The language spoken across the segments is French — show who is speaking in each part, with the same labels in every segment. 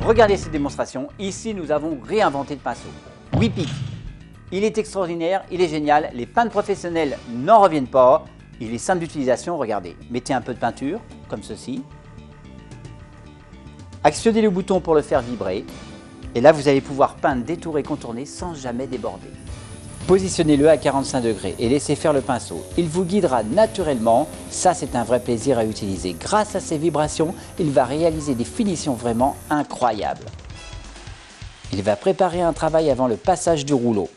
Speaker 1: Regardez cette démonstration, ici nous avons réinventé le pinceau. WePick, il est extraordinaire, il est génial, les peintres professionnels n'en reviennent pas. Il est simple d'utilisation, regardez, mettez un peu de peinture, comme ceci. Actionnez le bouton pour le faire vibrer. Et là, vous allez pouvoir peindre, détourer, contourner sans jamais déborder. Positionnez-le à 45 degrés et laissez faire le pinceau. Il vous guidera naturellement. Ça, c'est un vrai plaisir à utiliser. Grâce à ces vibrations, il va réaliser des finitions vraiment incroyables. Il va préparer un travail avant le passage du rouleau.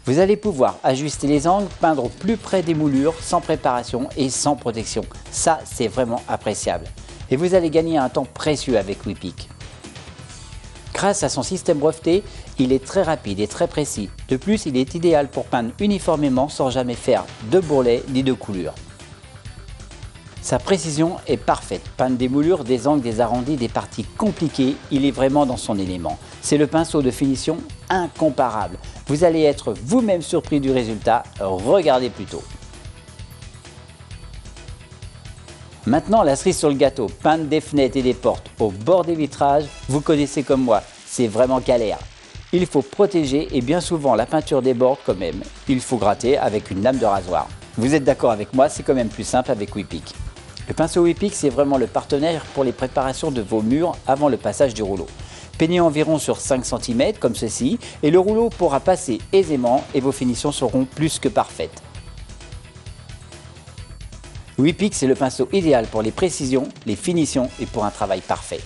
Speaker 1: Vous allez pouvoir ajuster les angles, peindre plus près des moulures, sans préparation et sans protection. Ça, c'est vraiment appréciable. Et vous allez gagner un temps précieux avec WePick. Grâce à son système breveté, il est très rapide et très précis. De plus, il est idéal pour peindre uniformément sans jamais faire de bourrelets ni de coulures. Sa précision est parfaite. Peindre des moulures, des angles, des arrondis, des parties compliquées, il est vraiment dans son élément. C'est le pinceau de finition incomparable. Vous allez être vous-même surpris du résultat. Regardez plutôt. Maintenant, la cerise sur le gâteau, peindre des fenêtres et des portes au bord des vitrages, vous connaissez comme moi, c'est vraiment galère. Il faut protéger et bien souvent la peinture déborde quand même. Il faut gratter avec une lame de rasoir. Vous êtes d'accord avec moi, c'est quand même plus simple avec WePick. Le pinceau WePick, c'est vraiment le partenaire pour les préparations de vos murs avant le passage du rouleau. Peignez environ sur 5 cm comme ceci et le rouleau pourra passer aisément et vos finitions seront plus que parfaites. WePick, c'est le pinceau idéal pour les précisions, les finitions et pour un travail parfait.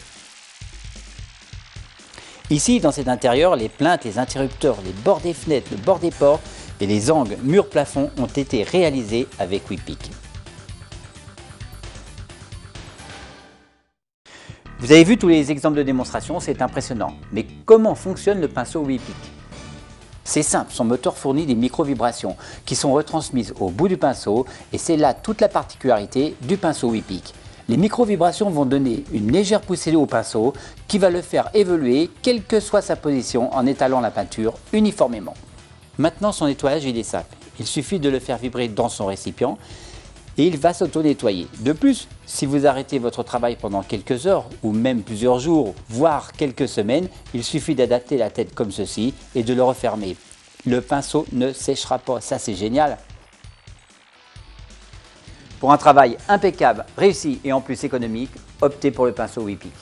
Speaker 1: Ici, dans cet intérieur, les plinthes, les interrupteurs, les bords des fenêtres, le bord des portes et les angles murs-plafond ont été réalisés avec WePick. Vous avez vu tous les exemples de démonstration, c'est impressionnant. Mais comment fonctionne le pinceau WePick ? C'est simple, son moteur fournit des micro-vibrations qui sont retransmises au bout du pinceau et c'est là toute la particularité du pinceau WePick. Les micro-vibrations vont donner une légère poussée au pinceau qui va le faire évoluer quelle que soit sa position en étalant la peinture uniformément. Maintenant son nettoyage il est simple, il suffit de le faire vibrer dans son récipient et il va s'auto-nettoyer. De plus, si vous arrêtez votre travail pendant quelques heures ou même plusieurs jours, voire quelques semaines, il suffit d'adapter la tête comme ceci et de le refermer. Le pinceau ne séchera pas, ça c'est génial. Pour un travail impeccable, réussi et en plus économique, optez pour le pinceau WePick.